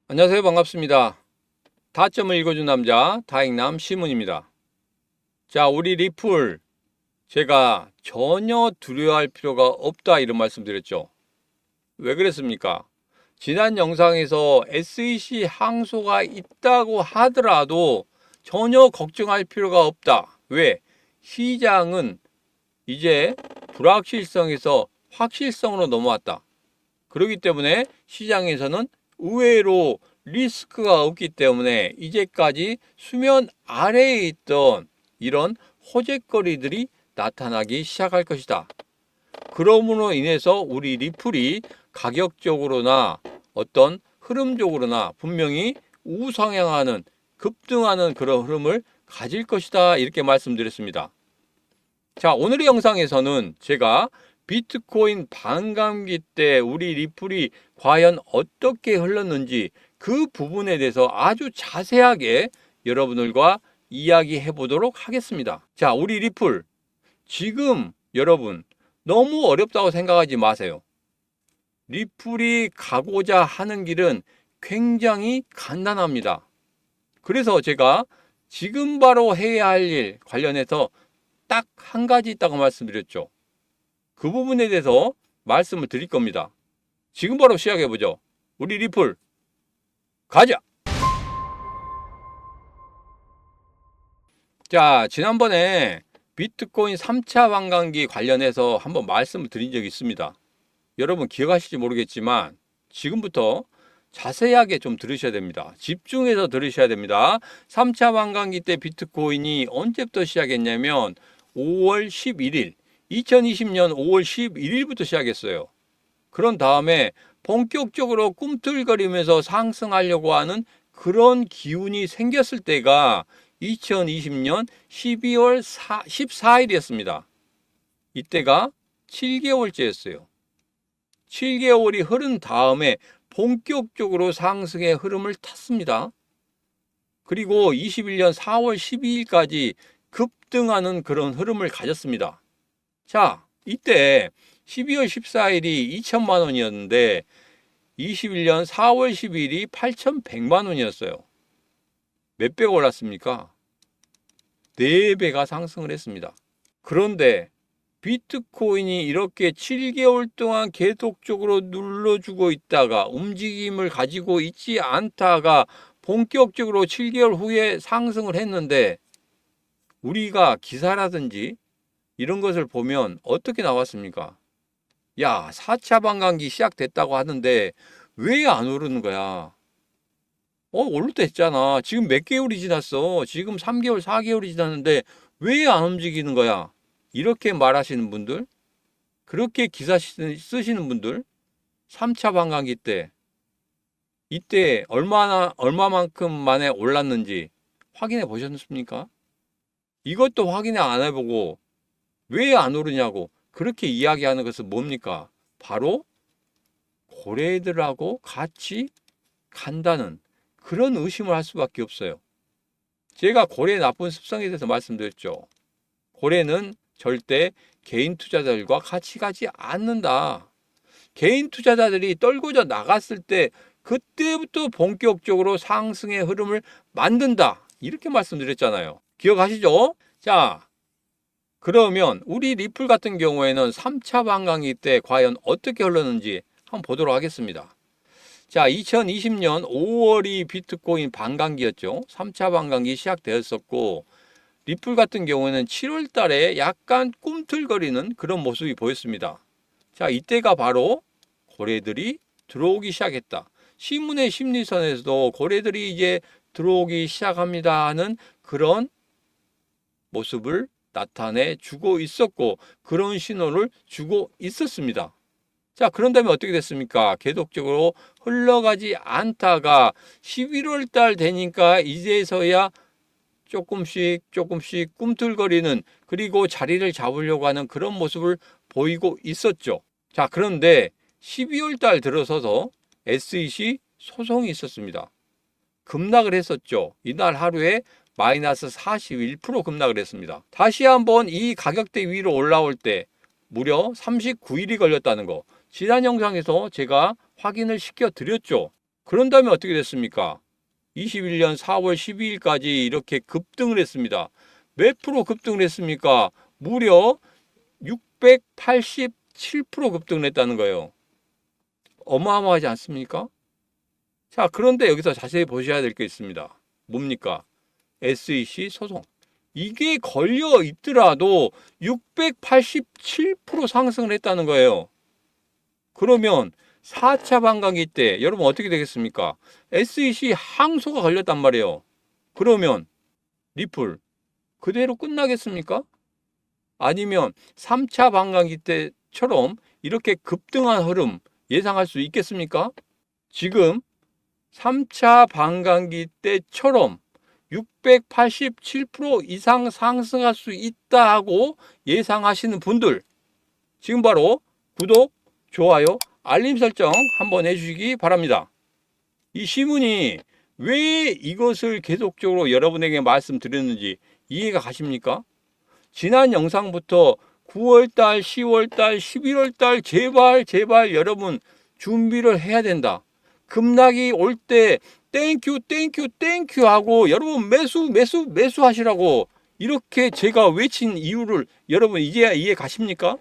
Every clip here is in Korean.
안녕하세요. 반갑습니다. 다점을 읽어준 남자 다익남 시문입니다. 자, 우리 리플 제가 전혀 두려워할 필요가 없다 이런 말씀 드렸죠. 왜 그랬습니까? 지난 영상에서 SEC 항소가 있다고 하더라도 전혀 걱정할 필요가 없다. 왜? 시장은 이제 불확실성에서 확실성으로 넘어왔다. 그렇기 때문에 시장에서는 의외로 리스크가 없기 때문에 이제까지 수면 아래에 있던 이런 호재거리들이 나타나기 시작할 것이다. 그러므로 인해서 우리 리플이 가격적으로나 어떤 흐름적으로나 분명히 우상향하는 급등하는 그런 흐름을 가질 것이다 이렇게 말씀드렸습니다. 자, 오늘의 영상에서는 제가 비트코인 반감기 때 우리 리플이 과연 어떻게 흘렀는지 그 부분에 대해서 아주 자세하게 여러분들과 이야기해 보도록 하겠습니다. 자, 우리 리플 지금 여러분 너무 어렵다고 생각하지 마세요. 리플이 가고자 하는 길은 굉장히 간단합니다. 그래서 제가 지금 바로 해야 할 일 관련해서 딱 한 가지 있다고 말씀드렸죠. 그 부분에 대해서 말씀을 드릴 겁니다. 지금 바로 시작해보죠. 우리 리플 가자! 자, 지난번에 비트코인 3차 반감기 관련해서 한번 말씀을 드린 적이 있습니다. 여러분 기억하실지 모르겠지만 지금부터 자세하게 좀 들으셔야 됩니다. 집중해서 들으셔야 됩니다. 3차 반감기 때 비트코인이 언제부터 시작했냐면 5월 11일 2020년 5월 11일부터 시작했어요. 그런 다음에 본격적으로 꿈틀거리면서 상승하려고 하는 그런 기운이 생겼을 때가 2020년 12월 14일이었습니다. 이때가 7개월째였어요. 7개월이 흐른 다음에 본격적으로 상승의 흐름을 탔습니다. 그리고 21년 4월 12일까지 급등하는 그런 흐름을 가졌습니다. 자, 이때 12월 14일이 2천만 원이었는데 21년 4월 10일이 8,100만 원이었어요. 몇 배가 올랐습니까? 4배가 상승을 했습니다. 그런데 비트코인이 이렇게 7개월 동안 계속적으로 눌러주고 있다가 움직임을 가지고 있지 않다가 본격적으로 7개월 후에 상승을 했는데 우리가 기사라든지 이런 것을 보면 어떻게 나왔습니까? 야, 4차 반감기 시작됐다고 하는데 왜 안 오르는 거야? 오를 때 했잖아. 지금 몇 개월이 지났어. 지금 3개월, 4개월이 지났는데 왜 안 움직이는 거야? 이렇게 말하시는 분들, 그렇게 기사 쓰시는 분들, 3차 반감기 때, 이때 얼마만큼 만에 올랐는지 확인해 보셨습니까? 이것도 확인을 안 해보고 왜 안 오르냐고 그렇게 이야기하는 것은 뭡니까? 바로 고래들하고 같이 간다는 그런 의심을 할 수밖에 없어요. 제가 고래의 나쁜 습성에 대해서 말씀드렸죠. 고래는 절대 개인 투자자들과 같이 가지 않는다. 개인 투자자들이 떨궈져 나갔을 때 그때부터 본격적으로 상승의 흐름을 만든다. 이렇게 말씀드렸잖아요. 기억하시죠? 자, 그러면 우리 리플 같은 경우에는 3차 반감기 때 과연 어떻게 흘렀는지 한번 보도록 하겠습니다. 자, 2020년 5월이 비트코인 반감기였죠. 3차 반감기 시작되었었고 리플 같은 경우에는 7월 달에 약간 꿈틀거리는 그런 모습이 보였습니다. 자, 이때가 바로 고래들이 들어오기 시작했다. 신문의 심리선에서도 고래들이 이제 들어오기 시작합니다 하는 그런 모습을 나타내 주고 있었고 그런 신호를 주고 있었습니다. 자, 그런 다음에 어떻게 됐습니까? 계속적으로 흘러가지 않다가 11월 달 되니까 이제서야 조금씩 꿈틀거리는 그리고 자리를 잡으려고 하는 그런 모습을 보이고 있었죠. 자, 그런데 12월 달 들어서서 SEC 소송이 있었습니다. 급락을 했었죠. 이날 하루에 마이너스 41% 급락을 했습니다. 다시 한번 이 가격대 위로 올라올 때 무려 39일이 걸렸다는 거. 지난 영상에서 제가 확인을 시켜 드렸죠. 그런 다음에 어떻게 됐습니까? 21년 4월 12일까지 이렇게 급등을 했습니다. 몇 프로 급등을 했습니까? 무려 687% 급등을 했다는 거예요. 어마어마하지 않습니까? 자, 그런데 여기서 자세히 보셔야 될 게 있습니다. 뭡니까? SEC 소송. 이게 걸려 있더라도 687% 상승을 했다는 거예요. 그러면 4차 반감기 때 여러분 어떻게 되겠습니까? SEC 항소가 걸렸단 말이에요. 그러면 리플 그대로 끝나겠습니까? 아니면 3차 반감기 때처럼 이렇게 급등한 흐름 예상할 수 있겠습니까? 지금 3차 반감기 때처럼 687% 이상 상승할 수 있다 하고 예상하시는 분들 지금 바로 구독, 좋아요, 알림 설정 한번 해주시기 바랍니다. 이 시문이 왜 이것을 계속적으로 여러분에게 말씀드렸는지 이해가 가십니까? 지난 영상부터 9월달, 10월달, 11월달 제발 여러분 준비를 해야 된다. 급락이 올 때 땡큐 하고 여러분 매수 하시라고 이렇게 제가 외친 이유를 여러분 이제야 이해 가십니까?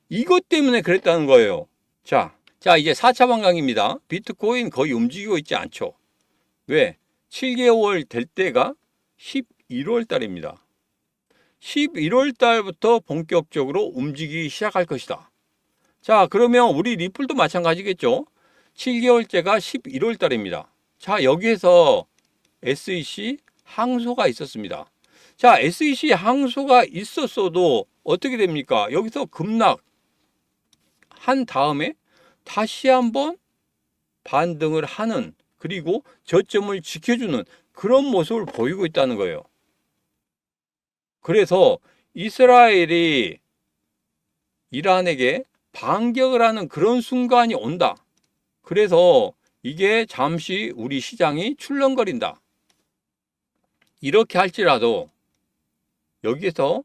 이것 때문에 그랬다는 거예요. 자 이제 4차 반감기입니다. 비트코인 거의 움직이고 있지 않죠. 왜? 7개월 될 때가 11월 달입니다. 11월 달부터 본격적으로 움직이기 시작할 것이다. 자, 그러면 우리 리플도 마찬가지겠죠. 7개월째가 11월 달입니다. 자, 여기에서 SEC 항소가 있었습니다. 자, SEC 항소가 있었어도 어떻게 됩니까? 여기서 급락 한 다음에 다시 한번 반등을 하는 그리고 저점을 지켜주는 그런 모습을 보이고 있다는 거예요. 그래서 이스라엘이 이란에게 반격을 하는 그런 순간이 온다. 그래서 이게 잠시 우리 시장이 출렁거린다. 이렇게 할지라도 여기에서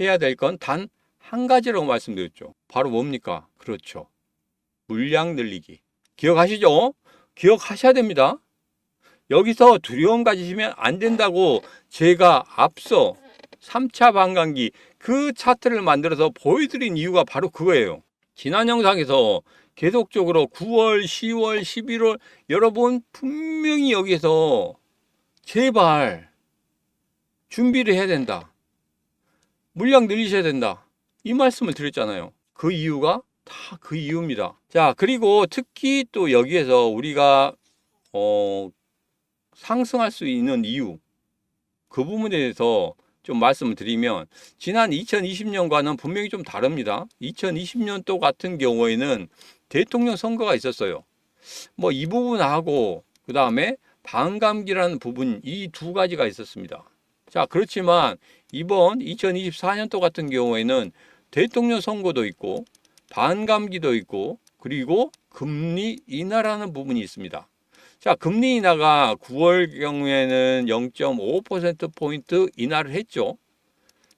해야 될 건 단 한 가지라고 말씀드렸죠. 바로 뭡니까? 그렇죠. 물량 늘리기. 기억하시죠? 기억하셔야 됩니다. 여기서 두려움 가지시면 안 된다고 제가 앞서 3차 반감기 그 차트를 만들어서 보여드린 이유가 바로 그거예요. 지난 영상에서 계속적으로 9월, 10월, 11월 여러분 분명히 여기서 제발 준비를 해야 된다. 물량 늘리셔야 된다. 이 말씀을 드렸잖아요. 그 이유가 다 그 이유입니다. 자, 그리고 특히 또 여기에서 우리가 상승할 수 있는 이유 그 부분에 대해서 좀 말씀을 드리면 지난 2020년과는 분명히 좀 다릅니다. 2020년도 같은 경우에는 대통령 선거가 있었어요. 뭐 이 부분하고 그 다음에 반감기라는 부분 이 두 가지가 있었습니다. 자, 그렇지만 이번 2024년도 같은 경우에는 대통령 선거도 있고 반감기도 있고 그리고 금리 인하라는 부분이 있습니다. 자, 금리 인하가 9월 경우에는 0.5%포인트 인하를 했죠.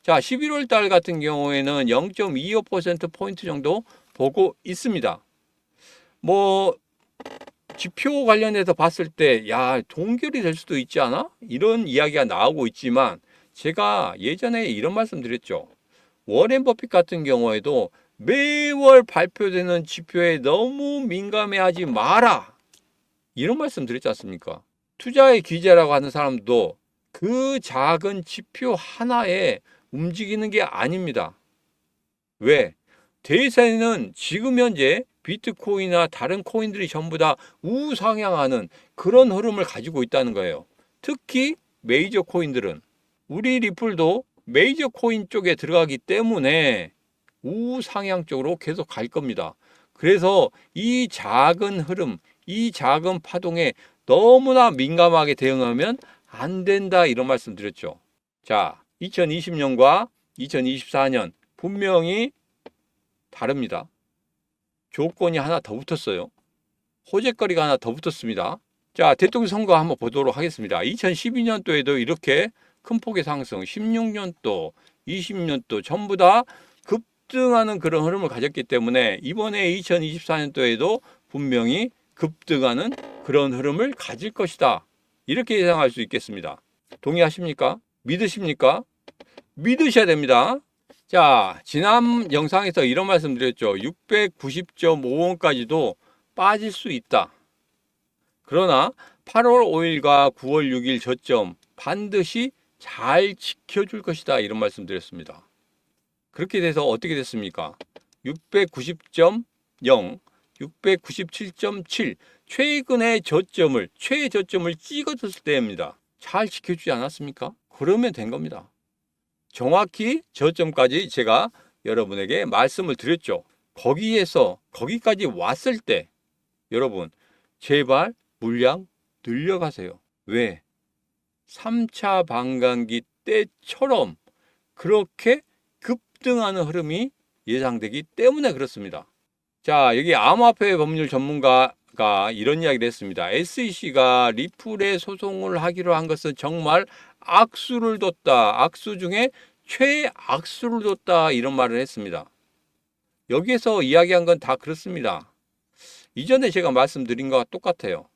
자, 11월 달 같은 경우에는 0.25%포인트 정도 보고 있습니다. 뭐 지표 관련해서 봤을 때 야, 동결이 될 수도 있지 않아? 이런 이야기가 나오고 있지만 제가 예전에 이런 말씀 드렸죠. 워렌 버핏 같은 경우에도 매월 발표되는 지표에 너무 민감해하지 마라. 이런 말씀 드렸지 않습니까? 투자의 기재라고 하는 사람도 그 작은 지표 하나에 움직이는 게 아닙니다. 왜? 대세는 지금 현재 비트코인이나 다른 코인들이 전부 다 우상향하는 그런 흐름을 가지고 있다는 거예요. 특히 메이저 코인들은 우리 리플도 메이저 코인 쪽에 들어가기 때문에 우상향 쪽으로 계속 갈 겁니다. 그래서 이 작은 흐름, 이 작은 파동에 너무나 민감하게 대응하면 안 된다 이런 말씀 드렸죠. 자, 2020년과 2024년 분명히 다릅니다. 조건이 하나 더 붙었어요. 호재거리가 하나 더 붙었습니다. 자, 대통령 선거 한번 보도록 하겠습니다. 2012년도에도 이렇게 큰 폭의 상승, 16년도, 20년도 전부 다 급등하는 그런 흐름을 가졌기 때문에 이번에 2024년도에도 분명히 급등하는 그런 흐름을 가질 것이다. 이렇게 예상할 수 있겠습니다. 동의하십니까? 믿으십니까? 믿으셔야 됩니다. 자, 지난 영상에서 이런 말씀 드렸죠. 690.5원까지도 빠질 수 있다. 그러나 8월 5일과 9월 6일 저점 반드시 잘 지켜줄 것이다. 이런 말씀 드렸습니다. 그렇게 돼서 어떻게 됐습니까? 690.0, 697.7 최근의 최저점을 찍어줬을 때입니다. 잘 지켜주지 않았습니까? 그러면 된 겁니다. 정확히 저점까지 제가 여러분에게 말씀을 드렸죠. 거기까지 왔을 때 여러분 제발 물량 늘려가세요. 왜? 3차 반감기 때처럼 그렇게 급등하는 흐름이 예상되기 때문에 그렇습니다. 자, 여기 암호화폐 법률 전문가가 이런 이야기를 했습니다. SEC가 리플에 소송을 하기로 한 것은 정말 악수를 뒀다. 악수 중에 최악수를 뒀다. 이런 말을 했습니다. 여기에서 이야기한 건 다 그렇습니다. 이전에 제가 말씀드린 것과 똑같아요.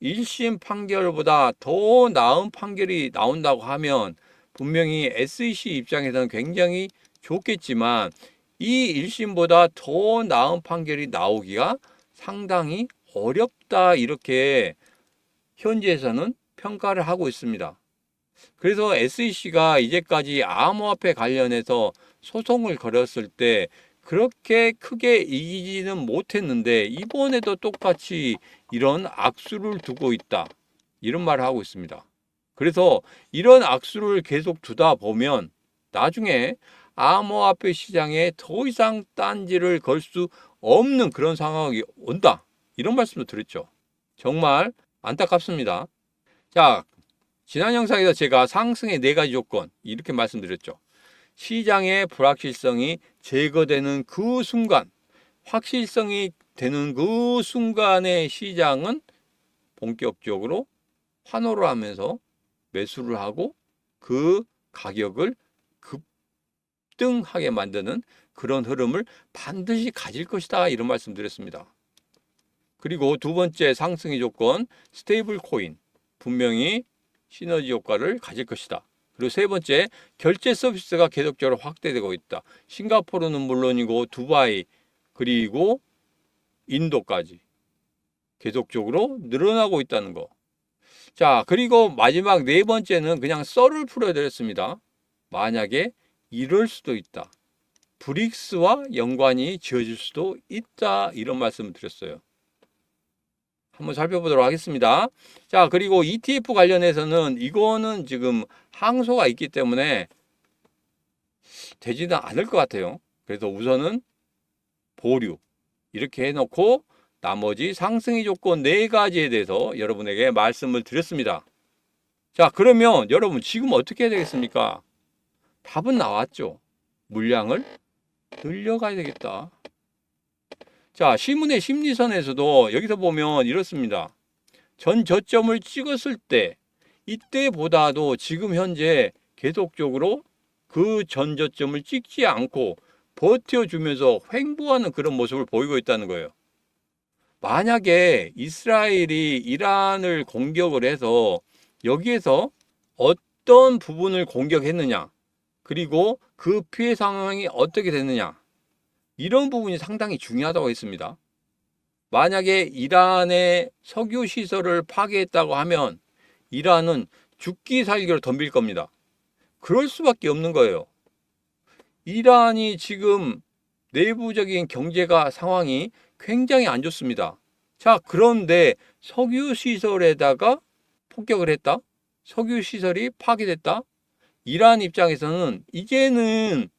1심 판결보다 더 나은 판결이 나온다고 하면 분명히 SEC 입장에서는 굉장히 좋겠지만 이 1심보다 더 나은 판결이 나오기가 상당히 어렵다. 이렇게 현지에서는 평가를 하고 있습니다. 그래서 SEC가 이제까지 암호화폐 관련해서 소송을 걸었을 때 그렇게 크게 이기지는 못했는데 이번에도 똑같이 이런 악수를 두고 있다. 이런 말을 하고 있습니다. 그래서 이런 악수를 계속 두다 보면 나중에 암호화폐 시장에 더 이상 딴지를 걸 수 없는 그런 상황이 온다. 이런 말씀도 드렸죠. 정말 안타깝습니다. 자, 지난 영상에서 제가 상승의 4가지 조건 이렇게 말씀드렸죠. 시장의 불확실성이 제거되는 그 순간, 확실성이 되는 그 순간에 시장은 본격적으로 환호를 하면서 매수를 하고 그 가격을 급등하게 만드는 그런 흐름을 반드시 가질 것이다. 이런 말씀 드렸습니다. 그리고 두 번째 상승의 조건, 스테이블 코인. 분명히 시너지 효과를 가질 것이다. 그리고 세 번째, 결제 서비스가 계속적으로 확대되고 있다. 싱가포르는 물론이고 두바이 그리고 인도까지 계속적으로 늘어나고 있다는 거. 자, 그리고 마지막 4번째는 그냥 썰을 풀어드렸습니다. 만약에 이럴 수도 있다. 브릭스와 연관이 지어질 수도 있다. 이런 말씀을 드렸어요. 한번 살펴보도록 하겠습니다. 자, 그리고 ETF 관련해서는 이거는 지금 항소가 있기 때문에 되지는 않을 것 같아요. 그래서 우선은 보류 이렇게 해놓고 나머지 상승의 조건 4가지에 대해서 여러분에게 말씀을 드렸습니다. 자, 그러면 여러분 지금 어떻게 해야 되겠습니까? 답은 나왔죠. 물량을 늘려가야 되겠다. 자, 시문의 심리선에서도 여기서 보면 이렇습니다. 전 저점을 찍었을 때 이때보다도 지금 현재 계속적으로 그 전 저점을 찍지 않고 버텨주면서 횡보하는 그런 모습을 보이고 있다는 거예요. 만약에 이스라엘이 이란을 공격을 해서 여기에서 어떤 부분을 공격했느냐, 그리고 그 피해 상황이 어떻게 됐느냐, 이런 부분이 상당히 중요하다고 했습니다. 만약에 이란의 석유 시설을 파괴했다고 하면 이란은 죽기 살기로 덤빌 겁니다. 그럴 수밖에 없는 거예요. 이란이 지금 내부적인 경제가 상황이 굉장히 안 좋습니다. 자, 그런데 석유 시설에다가 폭격을 했다? 석유 시설이 파괴됐다? 이란 입장에서는 이제는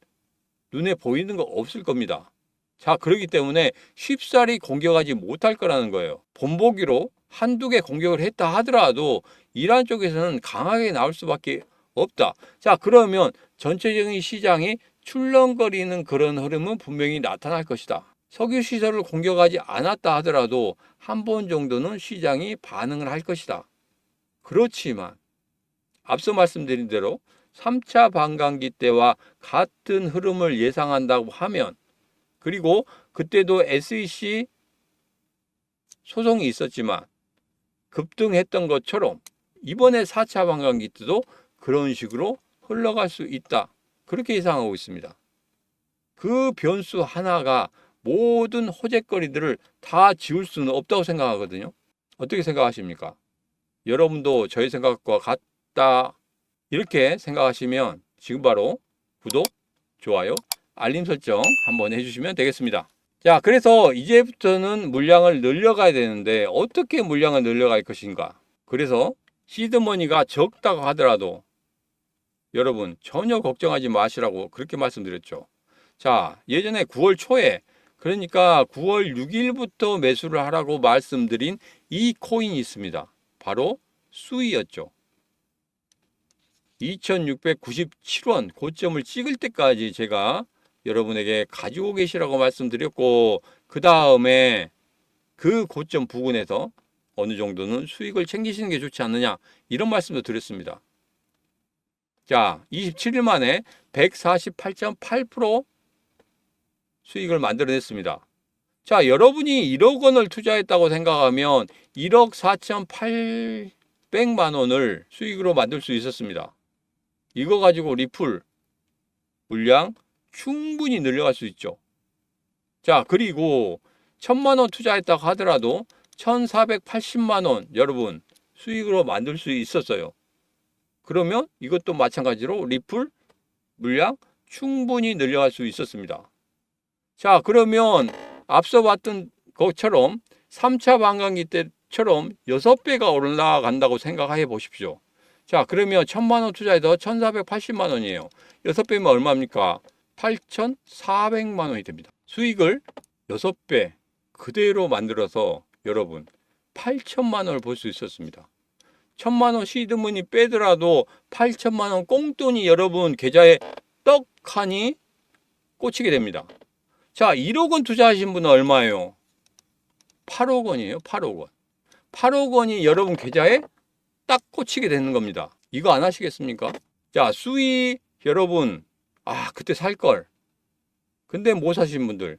눈에 보이는 거 없을 겁니다. 자, 그렇기 때문에 쉽사리 공격하지 못할 거라는 거예요. 본보기로 한두 개 공격을 했다 하더라도 이란 쪽에서는 강하게 나올 수밖에 없다. 자, 그러면 전체적인 시장이 출렁거리는 그런 흐름은 분명히 나타날 것이다. 석유 시설을 공격하지 않았다 하더라도 한 번 정도는 시장이 반응을 할 것이다. 그렇지만 앞서 말씀드린 대로 3차 반감기 때와 같은 흐름을 예상한다고 하면, 그리고 그때도 SEC 소송이 있었지만 급등했던 것처럼 이번에 4차 반감기 때도 그런 식으로 흘러갈 수 있다. 그렇게 예상하고 있습니다. 그 변수 하나가 모든 호재거리들을 다 지울 수는 없다고 생각하거든요. 어떻게 생각하십니까? 여러분도 저희 생각과 같다. 이렇게 생각하시면 지금 바로 구독, 좋아요, 알림 설정 한번 해주시면 되겠습니다. 자, 그래서 이제부터는 물량을 늘려가야 되는데 어떻게 물량을 늘려갈 것인가? 그래서 시드머니가 적다고 하더라도 여러분 전혀 걱정하지 마시라고 그렇게 말씀드렸죠. 자, 예전에 9월 초에 그러니까 9월 6일부터 매수를 하라고 말씀드린 이 코인이 있습니다. 바로 수이였죠. 2697원 고점을 찍을 때까지 제가 여러분에게 가지고 계시라고 말씀드렸고, 그 다음에 그 고점 부근에서 어느 정도는 수익을 챙기시는 게 좋지 않느냐, 이런 말씀도 드렸습니다. 자, 27일 만에 148.8% 수익을 만들어냈습니다. 자, 여러분이 1억 원을 투자했다고 생각하면 1억 4,800만 원을 수익으로 만들 수 있었습니다. 이거 가지고 리플 물량 충분히 늘려갈 수 있죠. 자, 그리고 1,000만 원 투자했다고 하더라도 1,480만 원 여러분 수익으로 만들 수 있었어요. 그러면 이것도 마찬가지로 리플 물량 충분히 늘려갈 수 있었습니다. 자, 그러면 앞서 봤던 것처럼 3차 반감기 때처럼 6배가 올라간다고 생각해 보십시오. 자, 그러면 1,000만 원 투자해도 1,480만 원이에요. 6배면 얼마입니까? 8,400만 원이 됩니다. 수익을 6배 그대로 만들어서 여러분 8천만 원을 볼 수 있었습니다. 1,000만 원 시드머니 빼더라도 8천만 원 꽁돈이 여러분 계좌에 떡하니 꽂히게 됩니다. 자, 1억 원 투자하신 분은 얼마예요? 8억 원이에요. 8억 원. 8억 원이 여러분 계좌에 딱 꽂히게 되는 겁니다. 이거 안 하시겠습니까? 자, 수익 여러분, 그때 살 걸. 근데 못 사신 분들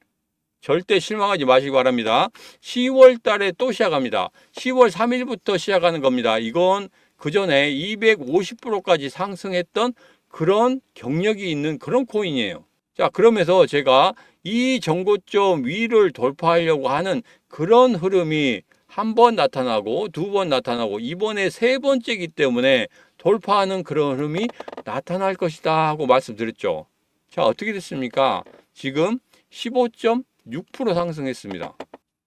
절대 실망하지 마시기 바랍니다. 10월 달에 또 시작합니다. 10월 3일부터 시작하는 겁니다. 이건 그 전에 250%까지 상승했던 그런 경력이 있는 그런 코인이에요. 자, 그러면서 제가 이 정고점 위를 돌파하려고 하는 그런 흐름이 한 번 나타나고 두 번 나타나고 이번에 세 번째이기 때문에 돌파하는 그런 흐름이 나타날 것이다 하고 말씀드렸죠. 자, 어떻게 됐습니까? 지금 15.6% 상승했습니다.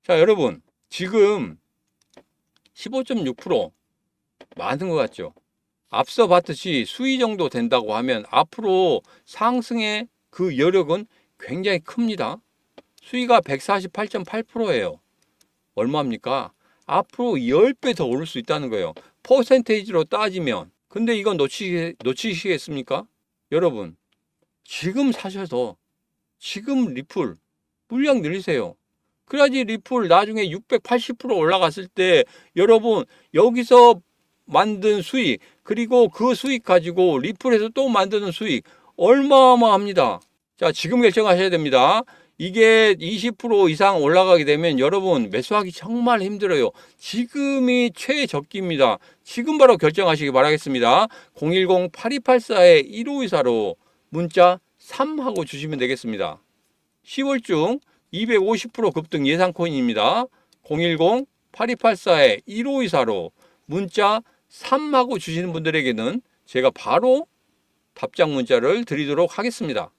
자, 여러분 지금 15.6% 많은 것 같죠? 앞서 봤듯이 수위 정도 된다고 하면 앞으로 상승의 그 여력은 굉장히 큽니다. 수위가 148.8%예요. 얼마입니까? 앞으로 10배 더 오를 수 있다는 거예요. 퍼센테이지로 따지면. 근데 이건 놓치시겠습니까? 여러분, 지금 사셔서 지금 리플 물량 늘리세요. 그래야지 리플 나중에 680% 올라갔을 때 여러분 여기서 만든 수익 그리고 그 수익 가지고 리플에서 또 만드는 수익 얼마어마합니다. 자, 지금 결정하셔야 됩니다. 이게 20% 이상 올라가게 되면 여러분 매수하기 정말 힘들어요. 지금이 최저기입니다. 지금 바로 결정하시기 바라겠습니다. 010-8284-1524로 문자 3하고 주시면 되겠습니다. 10월 중 250% 급등 예상 코인입니다. 010-8284-1524로 문자 3하고 주시는 분들에게는 제가 바로 답장 문자를 드리도록 하겠습니다.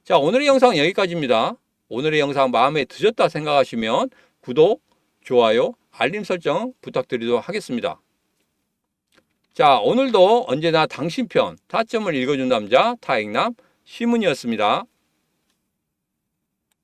자, 오늘의 영상 여기까지입니다. 오늘의 영상 마음에 드셨다 생각하시면 구독, 좋아요, 알림 설정 부탁드리도록 하겠습니다. 자, 오늘도 언제나 당신 편 타점을 읽어준 남자 타익남 시문이었습니다.